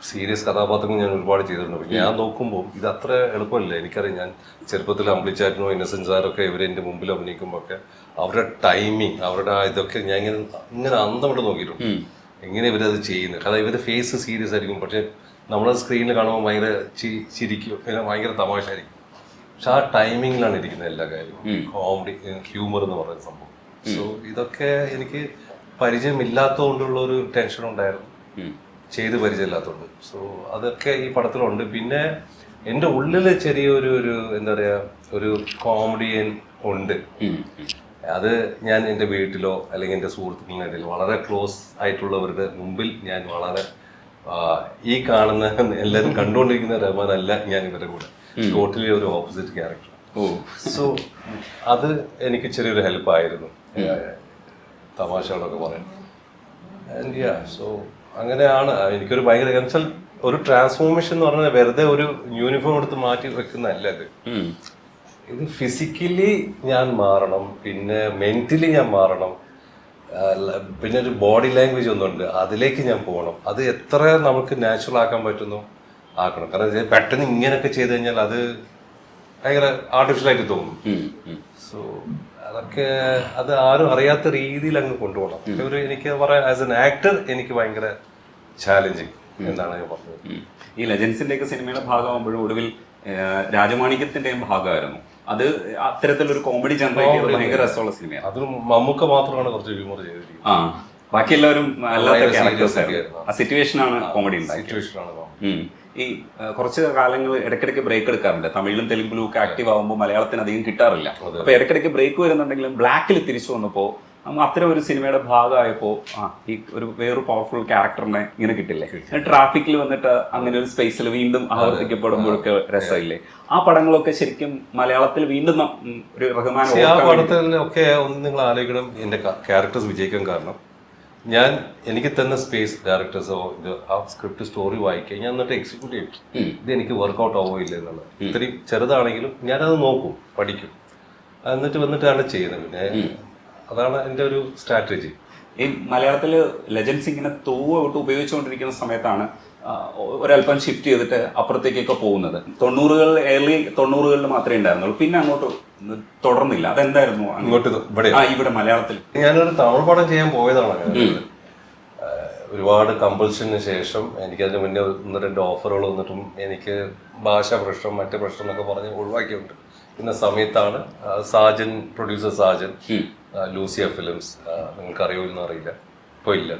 സീരിയസ് കഥാപാത്രങ്ങൾ ഞാൻ ഒരുപാട് ചെയ്തിട്ടുണ്ട്. ഞാൻ നോക്കുമ്പോൾ ഇത് അത്ര എളുപ്പമല്ല. എനിക്കറിയാം, ഞാൻ ചെറുപ്പത്തിൽ അമ്പിളിച്ചാറ്റിനോ ഇന്നസെന്റ് സാറൊക്കെ ഇവരെ എൻ്റെ മുമ്പിൽ അഭിനയിക്കുമ്പോൾ ഒക്കെ അവരുടെ ടൈമിങ്, അവരുടെ ഇതൊക്കെ ഞാൻ ഇങ്ങനെ അന്തം നോക്കിയിട്ടുണ്ട്. എങ്ങനെ ഇവരത് ചെയ്യുന്നത്. കാരണം ഇവരുടെ ഫേസ് സീരിയസ് ആയിരിക്കും, പക്ഷെ നമ്മളത് സ്ക്രീനിൽ കാണുമ്പോൾ ഭയങ്കര ചിരിക്കും, ഭയങ്കര തമാശ ആയിരിക്കും. പക്ഷെ ആ ടൈമിങ്ങിലാണ് ഇരിക്കുന്നത് എല്ലാ കാര്യവും. കോമഡി, ഹ്യൂമർ എന്ന് പറയുന്ന സംഭവം. സോ ഇതൊക്കെ എനിക്ക് പരിചയമില്ലാത്തതുകൊണ്ടുള്ള ഒരു ടെൻഷൻ ഉണ്ടായിരുന്നു, ചെയ്ത് പരിചയമില്ലാത്തതുകൊണ്ട്. സോ അതൊക്കെ ഈ പടത്തിലുണ്ട്. പിന്നെ എൻ്റെ ഉള്ളിൽ ചെറിയൊരു എന്താ പറയുക, ഒരു കോമഡിയൻ ഉണ്ട്. അത് ഞാൻ എൻ്റെ വീട്ടിലോ അല്ലെങ്കിൽ എൻ്റെ സുഹൃത്തുക്കളുടെ ഇടയിൽ വളരെ ക്ലോസ് ആയിട്ടുള്ളവരുടെ മുമ്പിൽ ഞാൻ വളരെ ഈ കാണുന്ന എല്ലാവരും കണ്ടുകൊണ്ടിരിക്കുന്ന റഹ്മാൻ അല്ല ഞാൻ ഇവരുടെ കൂടെ, ടോട്ടലി ഒരു ഓപ്പോസിറ്റ് ക്യാരക്ടർ. സോ അത് എനിക്ക് ചെറിയൊരു ഹെൽപ്പായിരുന്നു, തമാശകളൊക്കെ പറയാൻ. ആൻഡ് യാ, സോ അങ്ങനെയാണ് എനിക്കൊരു ഭയങ്കര, എന്ന് വെച്ചാൽ ഒരു ട്രാൻസ്ഫോർമേഷൻ എന്ന് പറഞ്ഞാൽ വെറുതെ ഒരു യൂണിഫോം എടുത്ത് മാറ്റി വെക്കുന്നതല്ല ഇത്. ഇത് ഫിസിക്കലി ഞാൻ മാറണം, പിന്നെ മെന്റലി ഞാൻ മാറണം, പിന്നെ ഒരു ബോഡി ലാംഗ്വേജ് ഒന്നുണ്ട്, അതിലേക്ക് ഞാൻ പോകണം. അത് എത്ര നമുക്ക് നാച്ചുറൽ ആക്കാൻ പറ്റുന്നു ആക്കണം. കാരണം പെട്ടെന്ന് ഇങ്ങനെയൊക്കെ ചെയ്ത് കഴിഞ്ഞാൽ അത് ഭയങ്കര ആർട്ടിഫിഷ്യലായിട്ട് തോന്നും. സോ അതൊക്കെ അത് ആരും അറിയാത്ത രീതിയിൽ അങ്ങ് കൊണ്ടുപോകണം. ഒരു എനിക്ക് പറയാം, ആസ് എൻ ആക്ടർ എനിക്ക് ഭയങ്കര ചാലഞ്ചിങ് എന്നാണ് ഞാൻ പറഞ്ഞത്. ഈ ലെജൻസിന്റെ ഒക്കെ സിനിമയുടെ ഭാഗമാകുമ്പോഴും ഒടുവിൽ രാജമാണിക്യത്തിന്റെയും ഭാഗമായിരുന്നു. അത് അത്തരത്തിലൊരു കോമഡി ജനറേറ്റ് ചെയ്ത് ഭയങ്കര രസമുള്ള സിനിമയാണ്. അത് മമ്മൂക്ക മാത്രമാണ് കുറച്ച് ഹ്യൂമർ ചെയ്തിരിക്കുന്നത്. ബാക്കി എല്ലാവരും അല്ലാത്ത ക്യാരക്ടേഴ്സ് ആയിരുന്നു. ആ സിറ്റുവേഷനാണ് കോമഡി ഉണ്ടായത്. ഈ കുറച്ച് കാലങ്ങൾ ഇടയ്ക്കിടയ്ക്ക് ബ്രേക്ക് എടുക്കാറുണ്ട്. തമിഴിലും തെലുങ്കിലും ഒക്കെ ആക്റ്റീവ് ആകുമ്പോൾ മലയാളത്തിന് അധികം കിട്ടാറില്ല. അപ്പൊ ഇടയ്ക്കിടയ്ക്ക് ബ്രേക്ക് വരുന്നുണ്ടെങ്കിലും ബ്ലാക്കിൽ തിരിച്ചു വന്നപ്പോൾ അത്തരം ഒരു സിനിമയുടെ ഭാഗമായപ്പോൾ ഈ ഒരു വേറൊരു പവർഫുൾ ക്യാരക്ടറിനെ ഇങ്ങനെ കിട്ടില്ലേ. ട്രാഫിക്കിൽ വന്നിട്ട് അങ്ങനെ ഒരു സ്പേസിൽ വീണ്ടും ആവർത്തിക്കപ്പെടുമ്പോഴൊക്കെ രസമില്ലേ. ആ പടങ്ങളൊക്കെ ശരിക്കും മലയാളത്തിൽ വീണ്ടും ഒരു റഹ്മാൻ ആ പടത്തിലൊക്കെ ഒന്ന് നിങ്ങൾ ആലോചിക്കണം. എന്റെ ക്യാരക്ടേഴ്സ് വിജയിക്കാൻ കാരണം എനിക്ക് തന്ന സ്പേസ് ഡയറക്ടേഴ്സോ ഇത് ആ സ്ക്രിപ്റ്റ് സ്റ്റോറി വായിക്കുക, ഞാൻ എന്നിട്ട് എക്സിക്യൂട്ട് ചെയ്യും. ഇത് എനിക്ക് വർക്ക്ഔട്ട് ആവോ ഇല്ല എന്നുള്ളത്. ഇത്രയും ചെറുതാണെങ്കിലും ഞാനത് നോക്കും, പഠിക്കും, എന്നിട്ട് വന്നിട്ടാണ് ചെയ്യുന്നത്. പിന്നെ അതാണ് എൻ്റെ ഒരു സ്ട്രാറ്റജി. ഈ മലയാളത്തിൽ ലെജൻസ് ഇങ്ങനെ തൂവോട്ട് ഉപയോഗിച്ചുകൊണ്ടിരിക്കുന്ന സമയത്താണ് ഒരല്പം ഷിഫ്റ്റ് ചെയ്തിട്ട് അപ്പുറത്തേക്കൊക്കെ പോകുന്നത്. 90-കൾ ഏർലി 90-കളിൽ മാത്രമേ ഉണ്ടായിരുന്നുള്ളൂ, പിന്നെ അങ്ങോട്ട് തുടർന്നില്ല. അതെന്തായിരുന്നു ഇങ്ങോട്ട് ഇവിടെ മലയാളത്തിൽ? ഞാനൊരു തമിഴ് പടം ചെയ്യാൻ പോയതാണ്. ഒരുപാട് കമ്പൾഷന് ശേഷം എനിക്കതിന് മുന്നേ 1-2 ഓഫറുകൾ വന്നിട്ടും എനിക്ക് ഭാഷാ പ്രശ്നം മറ്റു പ്രശ്നം എന്നൊക്കെ പറഞ്ഞ് ഒഴിവാക്കിയുണ്ട്. പിന്നെ സമയത്താണ് Sajan, producer Sajan, Lucia films, നിങ്ങൾക്ക് അറിയുമെന്ന് അറിയില്ല, ഇപ്പോൾ ഇല്ല,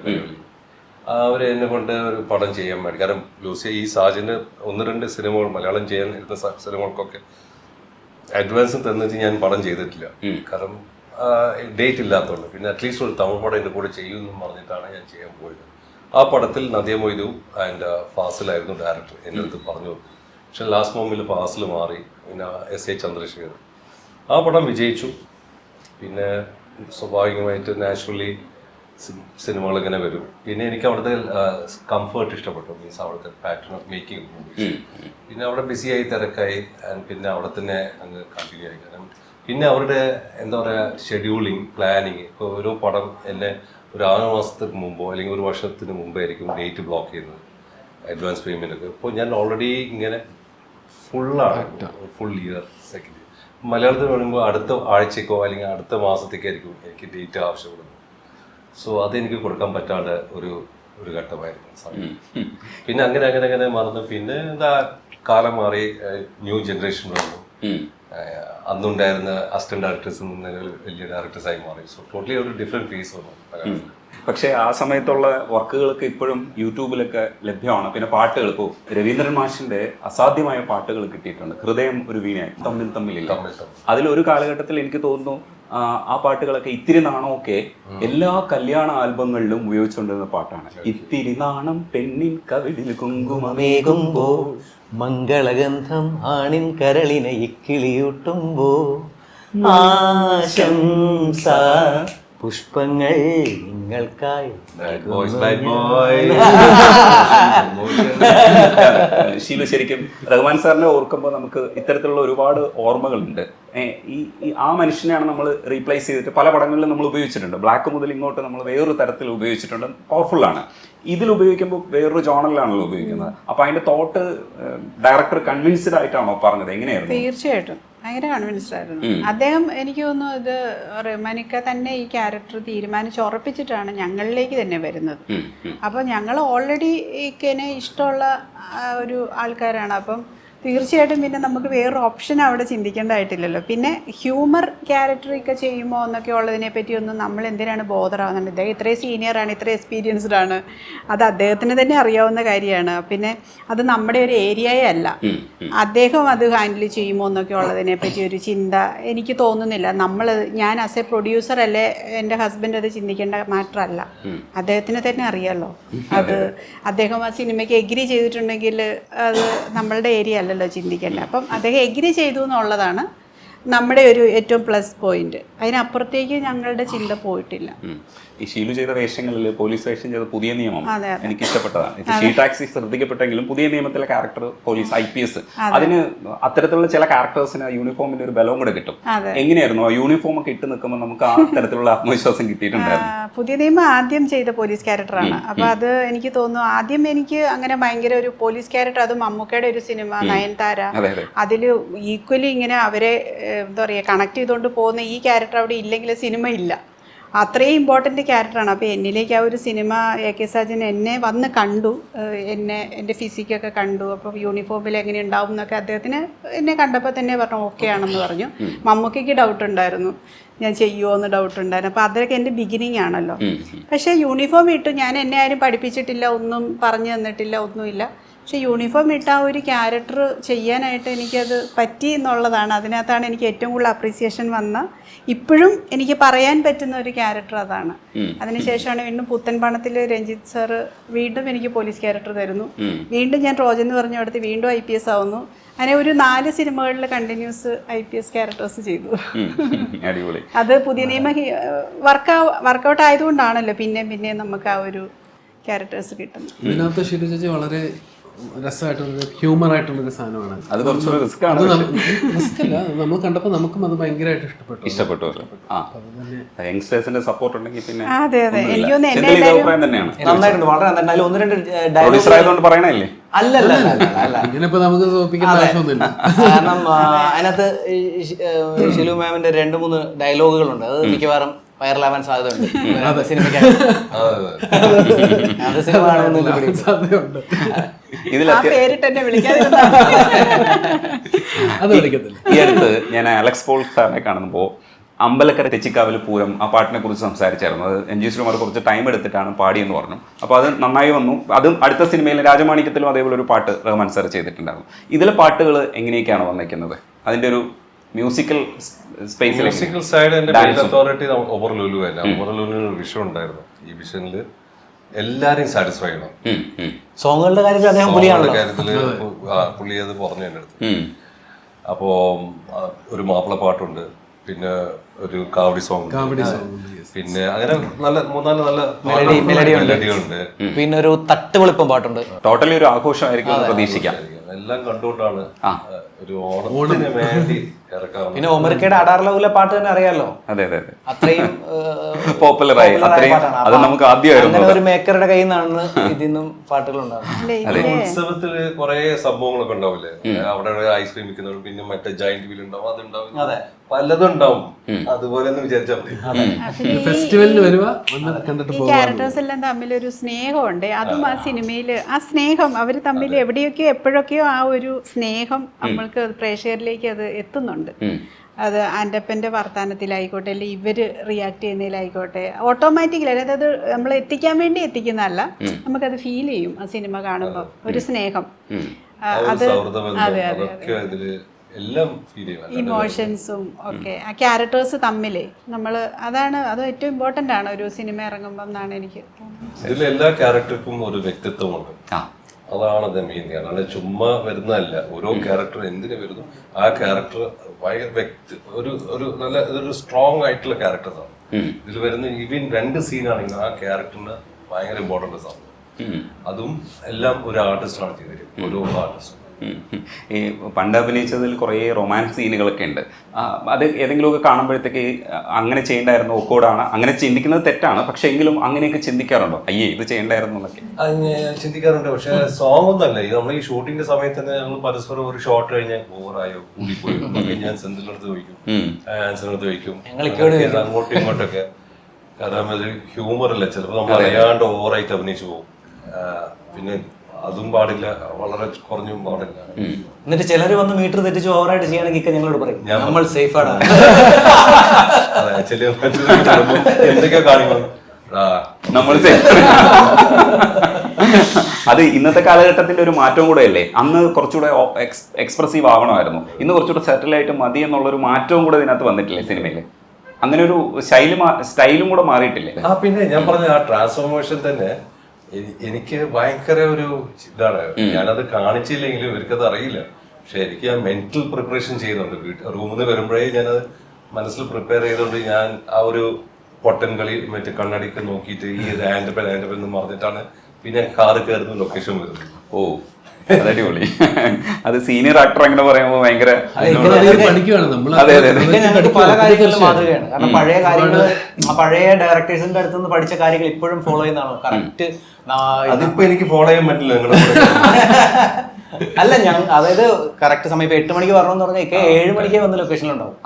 അവർ എന്നെ കൊണ്ട് ഒരു പടം ചെയ്യാൻ വേണ്ടി. കാരണം ലൂസിയ ഈ സാജന് 1-2 സിനിമകൾ മലയാളം ചെയ്യാൻ ഇരുന്ന സിനിമകൾക്കൊക്കെ അഡ്വാൻസ് തന്നിട്ട് ഞാൻ പടം ചെയ്തിട്ടില്ല. കാരണം ഡേറ്റ് ഇല്ലാത്തതുകൊണ്ട്. പിന്നെ അറ്റ്ലീസ്റ്റ് ഒരു തമിഴ് പടം എൻ്റെ കൂടെ ചെയ്യുമെന്നും പറഞ്ഞിട്ടാണ് ഞാൻ ചെയ്യാൻ പോയത്. ആ പടത്തിൽ നദിയ മൊയ്തു ആൻഡ് ഫാസിലായിരുന്നു ഡയറക്ടർ. എൻ്റെ അടുത്ത് പറഞ്ഞു. പക്ഷെ ലാസ്റ്റ് മൊമെന്റിൽ ഫാസിൽ മാറി. പിന്നെ S.A. ചന്ദ്രശേഖർ. ആ പടം വിജയിച്ചു. പിന്നെ സ്വാഭാവികമായിട്ട് നാച്ചുറലി സിനിമകൾ ഇങ്ങനെ വരും. പിന്നെ എനിക്ക് അവിടുത്തെ കംഫേർട്ട് ഇഷ്ടപ്പെട്ടു. മീൻസ് അവിടുത്തെ പാറ്റേൺ ഓഫ് മേക്കിംഗ്. പിന്നെ അവിടെ ബിസിയായി, തിരക്കായി. പിന്നെ അവിടെ തന്നെ അങ്ങ് കണ്ടിന്യൂ ആയി. കാരണം പിന്നെ അവരുടെ എന്താ പറയുക ഷെഡ്യൂളിങ്, പ്ലാനിങ്. ഇപ്പോൾ ഓരോ പടം എന്നെ ഒരു 6 മാസത്തിന് മുമ്പോ അല്ലെങ്കിൽ 1 വർഷത്തിന് മുമ്പേ ആയിരിക്കും ഡേറ്റ് ബ്ലോക്ക് ചെയ്യുന്നത്, അഡ്വാൻസ് പേയ്മെൻ്റ് ഒക്കെ. ഇപ്പോൾ ഞാൻ ഓൾറെഡി ഇങ്ങനെ ഫുള്ളാണ്, ഫുൾ ഇയർ സെക്കൻഡ്. മലയാളത്തിൽ പറയുമ്പോൾ അടുത്ത ആഴ്ചക്കോ അല്ലെങ്കിൽ അടുത്ത മാസത്തേക്കായിരിക്കും എനിക്ക് ഡേറ്റ് ആവശ്യപ്പെടുന്നത്. സോ അതെനിക്ക് കൊടുക്കാൻ പറ്റാണ്ട് ഒരു ഘട്ടമായിരുന്നു സമയം. പിന്നെ അങ്ങനെ മറന്നു. പിന്നെ എന്താ കാലം മാറി, ന്യൂ ജനറേഷൻ വന്നു. അന്നുണ്ടായിരുന്ന അസിസ്റ്റന്റ് ഡയറക്ടേഴ്സ് വലിയ ഡയറക്ടേഴ്സായി മാറി. സോ ടോട്ടലി ഒരു ഡിഫറെന്റ് ഫേസ് വന്നു. പക്ഷേ ആ സമയത്തുള്ള വർക്കുകളൊക്കെ ഇപ്പോഴും യൂട്യൂബിലൊക്കെ ലഭ്യമാണ്. പിന്നെ പാട്ടുകൾ, ഇപ്പോൾ രവീന്ദ്രൻ മാഷിന്റെ അസാധ്യമായ പാട്ടുകൾ കിട്ടിയിട്ടുണ്ട്. ഹൃദയം ഒരു വീണയായി, തമ്മിലില്ല. അതിലൊരു കാലഘട്ടത്തിൽ എനിക്ക് തോന്നുന്നു ആ പാട്ടുകളൊക്കെ ഇത്തിരി നാണമൊക്കെ എല്ലാ കല്യാണ ആൽബങ്ങളിലും ഉപയോഗിച്ചുകൊണ്ടിരുന്ന പാട്ടാണ്. ഇത്തിരി നാണം പെണ്ണിൻ കവിളിൽ കുങ്കുമമേകുമ്പോൾ, മംഗളഗന്ധം ആണിൻ കരളിനെ ഇക്കിളിയൂട്ടുമ്പോ, ആശംസ പുഷ്പങ്ങൾ നിങ്ങൾക്കായി. ശീല, ശരിക്കും റഹ്മാൻ സാറിനെ ഓർക്കുമ്പോൾ നമുക്ക് ഇത്തരത്തിലുള്ള ഒരുപാട് ഓർമ്മകളുണ്ട്. ആ മനുഷ്യനെയാണ് നമ്മൾ റീപ്ലേസ് ചെയ്തിട്ട് പല പടങ്ങളിലും നമ്മൾ ഉപയോഗിച്ചിട്ടുണ്ട്. ബ്ലാക്ക് മുതൽ ഇങ്ങോട്ട് നമ്മൾ വേറൊരു തരത്തിൽ ഉപയോഗിച്ചിട്ടുണ്ട്. പവർഫുള്ളാണ്. ഇതിൽ ഉപയോഗിക്കുമ്പോൾ വേറൊരു ജോണറിലാണല്ലോ ഉപയോഗിക്കുന്നത്. അപ്പൊ അതിന്റെ തോട്ട് ഡയറക്ടർ കൺവിൻസ്ഡ് ആയിട്ടാണോ പറഞ്ഞത്? എങ്ങനെയായിരുന്നു? തീർച്ചയായിട്ടും ഭയങ്കര കൺവിൻസ്ഡ് ആയിരുന്നു അദ്ദേഹം. എനിക്ക് തോന്നുന്നു ഇത് റഹ്മാനിക്ക തന്നെ ഈ ക്യാരക്ടർ തീരുമാനിച്ചുറപ്പിച്ചിട്ടാണ് ഞങ്ങളിലേക്ക് തന്നെ വരുന്നത്. അപ്പോൾ ഞങ്ങൾ ഓൾറെഡി ഇക്കനെ ഇഷ്ടമുള്ള ഒരു ആൾക്കാരാണ്. അപ്പം തീർച്ചയായിട്ടും പിന്നെ നമുക്ക് വേറൊരു ഓപ്ഷൻ അവിടെ ചിന്തിക്കേണ്ടതായിട്ടില്ലല്ലോ. പിന്നെ ഹ്യൂമർ ക്യാരക്ടറൊക്കെ ചെയ്യുമോ എന്നൊക്കെ ഉള്ളതിനെ പറ്റിയൊന്നും നമ്മൾ എന്തിനാണ് ബോധറാവുന്നുണ്ട്. ഇദ്ദേഹം ഇത്രയും സീനിയറാണ്, ഇത്രയും എക്സ്പീരിയൻസ്ഡ് ആണ്, അത് അദ്ദേഹത്തിന് തന്നെ അറിയാവുന്ന കാര്യമാണ്. പിന്നെ അത് നമ്മുടെ ഒരു ഏരിയയേ അല്ല, അദ്ദേഹം അത് ഹാൻഡിൽ ചെയ്യുമോ എന്നൊക്കെ ഉള്ളതിനെ പറ്റി ഒരു ചിന്ത എനിക്ക് തോന്നുന്നില്ല. ഞാൻ ആസ് എ പ്രൊഡ്യൂസർ അല്ലേ, എൻ്റെ ഹസ്ബൻഡ് അത് ചിന്തിക്കേണ്ട മാറ്റർ അല്ല, അദ്ദേഹത്തിന് തന്നെ അറിയാമല്ലോ. അത് അദ്ദേഹം ആ സിനിമയ്ക്ക് എഗ്രി ചെയ്തിട്ടുണ്ടെങ്കിൽ അത് നമ്മളുടെ ഏരിയ അല്ലല്ലോ ചിന്തിക്കേണ്ടത്. അപ്പം അദ്ദേഹം എഗ്രി ചെയ്തു എന്നുള്ളതാണ് നമ്മുടെ ഒരു ഏറ്റവും പ്ലസ് പോയിന്റ്. അതിനപ്പുറത്തേക്ക് ഞങ്ങളുടെ ചിന്ത പോയിട്ടില്ല. ഈ ഷീലു ചെയ്ത വേഷങ്ങളിൽ പോലീസ് വേഷം ചെയ്ത പുതിയ നിയമം എനിക്ക് ഇഷ്ടപ്പെട്ടതാണ്. ഷീ ടാക്സി ശ്രദ്ധിക്കപ്പെട്ടെങ്കിലും പുതിയ നിയമത്തിലെ ക്യാരക്ടർ പോലീസ് IPS, അതിന് അത്തരത്തിലുള്ള ചില ക്യാരക്ടേഴ്സിന് യൂണിഫോമിന്റെ ഒരു ബലവും കൂടെ കിട്ടും. എങ്ങനെയായിരുന്നു ആ യൂണിഫോം ഒക്കെ ഇട്ട് നിൽക്കുമ്പോൾ നമുക്ക് ആ തരത്തിലുള്ള ആത്മവിശ്വാസം കിട്ടിയിട്ടുണ്ടായിരുന്നു? പുതിയ നിയമം ആദ്യം ചെയ്ത പോലീസ് ക്യാരക്ടറാണ്. അപ്പോൾ അത് എനിക്ക് തോന്നുന്നു ആദ്യം എനിക്ക് അങ്ങനെ ഭയങ്കര ഒരു പോലീസ് ക്യാരക്ടർ, അത് മമ്മൂക്കയുടെ ഒരു സിനിമ നയൻതാര, അതിൽ ഈക്വലി ഇങ്ങനെ അവരെ എന്താ പറയുക കണക്ട് ചെയ്തുകൊണ്ട് പോകുന്ന ഈ ക്യാരക്ടർ അവിടെ ഇല്ലെങ്കിൽ സിനിമ ഇല്ല. അത്രയും ഇമ്പോർട്ടൻ്റ് ക്യാരക്ടറാണ്. അപ്പോൾ എന്നിലേക്ക് ആ ഒരു സിനിമ AK സാജൻ എന്നെ വന്ന് കണ്ടു, എൻ്റെ ഫിസിക്കൊക്കെ കണ്ടു. അപ്പോൾ യൂണിഫോമിൽ എങ്ങനെ ഉണ്ടാവും എന്നൊക്കെ അദ്ദേഹത്തിന് എന്നെ കണ്ടപ്പോൾ തന്നെ പറഞ്ഞു ഓക്കെ ആണെന്ന് പറഞ്ഞു. മമ്മൂക്കയ്ക്ക് ഡൗട്ട് ഉണ്ടായിരുന്നു ഞാൻ ചെയ്യുമോ എന്ന് ഡൗട്ട് ഉണ്ടായിരുന്നു. അപ്പോൾ അതൊക്കെ എൻ്റെ ബിഗിനിങ് ആണല്ലോ. പക്ഷേ യൂണിഫോം ഇട്ടു, ഞാൻ എന്നെ ആരും പഠിപ്പിച്ചിട്ടില്ല, ഒന്നും പറഞ്ഞു തന്നിട്ടില്ല, ഒന്നുമില്ല. പക്ഷേ യൂണിഫോം ഇട്ട ആ ഒരു ക്യാരക്ടർ ചെയ്യാനായിട്ട് എനിക്കത് പറ്റി എന്നുള്ളതാണ്. അതിനകത്താണ് എനിക്ക് ഏറ്റവും കൂടുതൽ അപ്രീസിയേഷൻ വന്ന, ഇപ്പോഴും എനിക്ക് പറയാൻ പറ്റുന്ന ഒരു ക്യാരക്ടർ അതാണ്. അതിനുശേഷമാണ് വീണ്ടും പുത്തൻ പണത്തിൽ രഞ്ജിത്ത് സാറ് വീണ്ടും എനിക്ക് പോലീസ് ക്യാരക്ടർ തരുന്നു. വീണ്ടും ഞാൻ റോജൻ എന്ന് പറഞ്ഞ അടുത്ത് വീണ്ടും IPS ആവുന്നു. അങ്ങനെ ഒരു 4 സിനിമകളിൽ കണ്ടിന്യൂസ് IPS ക്യാരക്ടേഴ്സ് ചെയ്തു. അത് പുതിയ നിയമ വർക്കൗട്ട് ആയതുകൊണ്ടാണല്ലോ പിന്നെ നമുക്ക് ആ ഒരു ക്യാരക്ടേഴ്സ് കിട്ടുന്നത്. ഇതിനകത്ത് ഷീലു ചേച്ചി വളരെ രസമായിട്ടുള്ള ഹ്യൂമറായിട്ടുള്ളൊരു സാധനമാണ്. അത് കുറച്ചുകൂടി റിസ്ക് ആണ്. റിസ്ക് അല്ല, നമ്മൾ കണ്ടപ്പോൾ നമുക്കും അത് ഭയങ്കരമായിട്ട് ഇഷ്ടപ്പെട്ടു. യങ്സ്റ്റേഴ്സിന്റെ സപ്പോർട്ട് ഉണ്ടെങ്കിൽ പിന്നെ നന്നായിട്ടുണ്ട്, വളരെ നന്നായിട്ട്. അതിൽ 1-2 ഡയലോഗ് പറയണല്ലേ? അല്ലല്ല, ഇങ്ങനെയിപ്പോ നമുക്ക് തോപ്പിക്കേണ്ട ആവശ്യമൊന്നുമില്ല. കാരണം അതിനകത്ത് ഷിലു മാമിന്റെ 2-3 ഡയലോഗുകളുണ്ട്, അത് മിക്കവാറും വൈറലാവാൻ സാധ്യതയുണ്ട് സിനിമയ്ക്ക്. അത് സിനിമ സാധ്യതയുണ്ട്. ഈ അടുത്ത് ഞാൻ അലക്സ് പോൾ സാറിനെ കാണുമ്പോൾ അമ്പലക്കര തെച്ചിക്കാവിൽ പൂരം ആ പാട്ടിനെ കുറിച്ച് സംസാരിച്ചായിരുന്നു. അത് NG ശ്രീകുമാർ കുറച്ച് ടൈം എടുത്തിട്ടാണ് പാടിയെന്ന് പറഞ്ഞു. അപ്പോൾ അത് നന്നായി വന്നു. അതും അടുത്ത സിനിമയിൽ രാജമാണിക്യത്തിലും അതേപോലെ ഒരു പാട്ട് റഹ്മാൻ സാർ ചെയ്തിട്ടുണ്ടായിരുന്നു. ഇതിലെ പാട്ടുകൾ എങ്ങനെയൊക്കെയാണ് വന്നേക്കുന്നത്? അതിൻ്റെ ഒരു മ്യൂസിക്കൽ സ്പേസിൽ മ്യൂസിക്കൽ സൈഡ് എൻ്റെ അതോറിറ്റി ഒമർ ലുലു അല്ല. ഒമർ ലുലുവിന് ഒരു വിഷൻ ഉണ്ടായിരുന്നു. ഈ വിഷനിൽ എല്ലാരെയും സാറ്റിസ്ഫൈ ചെയ്യണം. സോങ്ങുകളുടെ കാര്യത്തിൽ അദ്ദേഹം പുള്ളി അത് പറഞ്ഞു എൻ്റെ അടുത്ത്. അപ്പോ ഒരു മാപ്പിള പാട്ടുണ്ട്, പിന്നെ ഒരു കാവടി സോങ്, പിന്നെ അങ്ങനെ നല്ല 3-4 നല്ല മെലഡി ഉണ്ട്, പിന്നെ ഒരു തട്ടുപൊളിപ്പം പാട്ടുണ്ട്. ടോട്ടലി ഒരു ആഘോഷമായിരിക്കും പ്രതീക്ഷിക്കാം. എല്ലാം കണ്ടുകൊണ്ടാണ് ഒരു ഓണത്തിന് വേണ്ടി ഇറക്കാം. പിന്നെ ഒമർക്കയുടെ അടാർലൂലെ പാട്ട് തന്നെ അറിയാലോ, അതെ അതെ അത്രയും പോപ്പുലറായി. അത് നമുക്ക് ആദ്യമായിരുന്നു ഒരു മേക്കറുടെ കയ്യിൽ നിന്നാണ് ഇതിന്നും പാട്ടുകൾ ഉണ്ടാകുന്നത്. ഉത്സവത്തില് കുറെ സംഭവങ്ങളൊക്കെ ഉണ്ടാവില്ലേ, അവിടെ ഐസ്ക്രീം വിൽക്കുന്നവർ, പിന്നെ മറ്റേ ജയന്റ് വീൽ ഉണ്ടാവും, അതുണ്ടാവും, പലതും ഉണ്ടാവും. അതുപോലെ ഒന്ന് വിചാരിച്ചാൽ മതി. ഫെസ്റ്റിവലിന് വരുക ഈ ക്യാരക്ടേഴ്സ് എല്ലാം തമ്മിലൊരു സ്നേഹമുണ്ട്. അതും ആ സിനിമയില് ആ സ്നേഹം അവർ തമ്മിൽ എവിടെയൊക്കെയോ എപ്പോഴൊക്കെയോ ആ ഒരു സ്നേഹം നമ്മൾക്ക് പ്രേക്ഷകരിലേക്ക് അത് എത്തുന്നുണ്ട്. അത് ആൻ്റപ്പൻ്റെ വർത്തമാനത്തിലായിക്കോട്ടെ, അല്ലെങ്കിൽ ഇവർ റിയാക്ട് ചെയ്യുന്നതിലായിക്കോട്ടെ, ഓട്ടോമാറ്റിക്കലി, അതായത് നമ്മൾ എത്തിക്കാൻ വേണ്ടി എത്തിക്കുന്നതല്ല, നമുക്കത് ഫീൽ ചെയ്യും ആ സിനിമ കാണുമ്പോൾ ഒരു സ്നേഹം. അത് അതെ അതെ ഇമോഷൻസും ഒക്കെ ആ ക്യാരക്ടേഴ്സ് തമ്മിൽ നമ്മൾ അത് ഏറ്റവും ഇമ്പോർട്ടൻ്റ് ആണ് ഒരു സിനിമ ഇറങ്ങുമ്പോൾ എന്നാണ് എനിക്ക് തോന്നുന്നത്. ഇതിൽ എല്ലാ ക്യാരക്ടർക്കും ഒരു വ്യക്തിത്വമുണ്ട്. അതാണ് അത് മെയിൻ. അല്ലാതെ ചുമ്മാ വരുന്നതല്ല. ഓരോ ക്യാരക്ടർ എന്തിനു വരുന്നു, ആ ക്യാരക്ടർ ഭയങ്കര ഒരു നല്ല ഒരു സ്ട്രോങ് ആയിട്ടുള്ള ക്യാരക്ടേഴ്സാണ് ഇതിൽ വരുന്ന. ഈവൻ 2 സീനാണെങ്കിൽ ആ ക്യാരക്ടറിന് ഭയങ്കര ഇമ്പോർട്ടൻസ് ആണ്. അതും എല്ലാം ഒരു ആർട്ടിസ്റ്റാണ് ചെയ്തിരിക്കുന്നത്, ഓരോ ആർട്ടിസ്റ്റും. ഈ പണ്ട് അഭിനയിച്ചതിൽ കുറേ റൊമാൻസ് സീനുകളൊക്കെ ഉണ്ട്. അത് ഏതെങ്കിലുമൊക്കെ കാണുമ്പോഴത്തേക്ക് അങ്ങനെ ചെയ്യേണ്ടായിരുന്നു, ഓക്കോടാണ്, അങ്ങനെ ചിന്തിക്കുന്നത് തെറ്റാണ്. പക്ഷെ എങ്കിലും അങ്ങനെയൊക്കെ ചിന്തിക്കാറുണ്ടോ, അയ്യേ ഇത് ചെയ്യേണ്ടായിരുന്നു എന്നൊക്കെ? ചിന്തിക്കാറുണ്ട്. പക്ഷെ സോങ് ഒന്നല്ല, നമ്മൾ ഈ ഷൂട്ടിങ്ങിന്റെ സമയത്ത് തന്നെ ഞങ്ങൾ പരസ്പരം ഒരു ഷോട്ട് കഴിഞ്ഞാൽ ഓവറായോ കൂടിപ്പോയി ഞാൻ സെന്തിനടുത്ത് ചോദിക്കും, ആൻസറിനടുത്ത് ചോദിക്കും, അങ്ങോട്ടും ഇങ്ങോട്ടൊക്കെ. കാരണം അത് ഹ്യൂമർ അല്ല, ചിലപ്പോൾ നമ്മൾ അറിയാണ്ട് ഓവറായിട്ട് അഭിനയിച്ചു പോകും. പിന്നെ അതും പാടില്ല, വളരെ കുറഞ്ഞും പാടില്ല. എന്നിട്ട് ചിലർ വന്ന് മീറ്റർ തെറ്റിച്ച് ഓവറായിട്ട് ചെയ്യുകയാണെങ്കിൽ ഞങ്ങളോട് പറയും നമ്മൾ സേഫാണ്. അതെ, ആക്ച്വലി എന്തൊക്കെയോ കാണിക്കുന്നു നമ്മൾ അത് ഇന്നത്തെ കാലഘട്ടത്തിന്റെ ഒരു മാറ്റവും കൂടെ അല്ലേ. അന്ന് കുറച്ചുകൂടെ എക്സ്പ്രസീവ് ആവണമായിരുന്നു, ഇന്ന് കുറച്ചുകൂടെ സെറ്റിലായിട്ട് മതി എന്നുള്ളൊരു മാറ്റവും കൂടെ ഇതിനകത്ത് വന്നിട്ടില്ലേ സിനിമയിൽ? അങ്ങനെ ഒരു സ്റ്റൈലും കൂടെ മാറിയിട്ടില്ലേ? പിന്നെ ഞാൻ പറഞ്ഞ ആ ട്രാൻസ്ഫോർമേഷൻ തന്നെ എനിക്ക് ഭയങ്കര ഒരു ഇതാണ്. ഞാനത് കാണിച്ചില്ലെങ്കിലും ഇവർക്കത് അറിയില്ല. പക്ഷെ എനിക്ക് ആ മെന്റൽ പ്രിപ്പറേഷൻ ചെയ്യുന്നുണ്ട്. റൂമിൽ നിന്ന് വരുമ്പോഴേ ഞാനത് മനസ്സിൽ പ്രിപ്പയർ ചെയ്തുകൊണ്ട് ഞാൻ ആ ഒരു പൊട്ടൻ കളി മറ്റേ കണ്ണടിക്ക് നോക്കിയിട്ട് ഈ ഹാൻഡപ്പൻ എന്ന് പറഞ്ഞിട്ടാണ് പിന്നെ കാറ് കയറുന്ന ലൊക്കേഷൻ വരുന്നത്. ഓ, അതടിപൊളി. അത് സീനിയർ ആക്ടർ അങ്ങനെ പറയുമ്പോൾ ഭയങ്കര പഠിക്കുകയാണ് നമ്മൾ. ഞങ്ങൾക്ക് പല കാര്യങ്ങളിലും മാതൃകയാണ്. കാരണം പഴയ കാര്യങ്ങൾ, പഴയ ഡയറക്ടേഴ്സിന്റെ അടുത്ത് നിന്ന് പഠിച്ച കാര്യങ്ങൾ ഇപ്പോഴും ഫോളോ ചെയ്യുന്നതാണോ കറക്റ്റ്? അതിപ്പോ എനിക്ക് ഫോളോ ചെയ്യാൻ പറ്റില്ല. അല്ല, അതായത് കറക്റ്റ് സമയം 8 മണിക്ക് വരണമെന്ന് പറഞ്ഞാൽ 7 മണിക്കേ വന്ന് ലൊക്കേഷനിലുണ്ടാവും.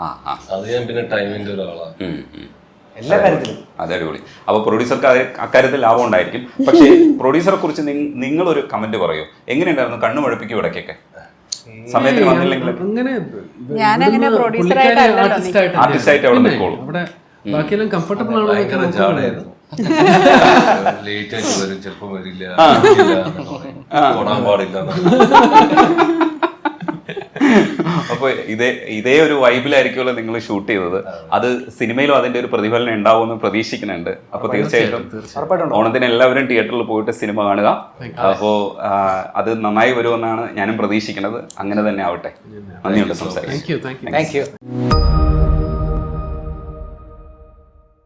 അത് ഞാൻ പിന്നെ ടൈമിന്റെ ഒരാളാണ് എല്ലാ കാര്യത്തിലും. അതടിപൊളി. അപ്പൊ പ്രൊഡ്യൂസർക്ക് അക്കാര്യത്തിൽ ലാഭം ഉണ്ടായിരിക്കും. പക്ഷേ പ്രൊഡ്യൂസറെ കുറിച്ച് നിങ്ങളൊരു കമന്റ് പറയോ? എങ്ങനെയുണ്ടായിരുന്നു? കണ്ണു മഴപ്പിക്കും ഇടയ്ക്കൊക്കെ സമയത്തിന് വന്നില്ലെങ്കിൽ? ഞാനങ്ങനെ പ്രൊഡ്യൂസറായിട്ട് ആർട്ടിസ്റ്റായിട്ട് അവിടെ നിൽക്കോളൂ. അവിടെ ബാക്കിയെല്ലാം കംഫർട്ടബിൾ ആണോ? ലേറ്റ് ആയിട്ട് വരും, ചിലപ്പോൾ വരില്ല, തൊടാൻ പാടില്ല. അപ്പൊ ഇതേ ഒരു വൈബിലായിരിക്കുമല്ലോ നിങ്ങൾ ഷൂട്ട് ചെയ്തത്. അത് സിനിമയിലും അതിന്റെ ഒരു പ്രതിഫലനം ഉണ്ടാവുമെന്ന് പ്രതീക്ഷിക്കുന്നുണ്ട്. അപ്പൊ തീർച്ചയായിട്ടും ഓണത്തിന് എല്ലാവരും തിയേറ്ററിൽ പോയിട്ട് സിനിമ കാണുക. അപ്പോ അത് നന്നായി വരുമെന്നാണ് ഞാനും പ്രതീക്ഷിക്കുന്നത്. അങ്ങനെ തന്നെ ആവട്ടെ. നന്ദിയുണ്ട് സംസാരിക്കാൻ. Thank you.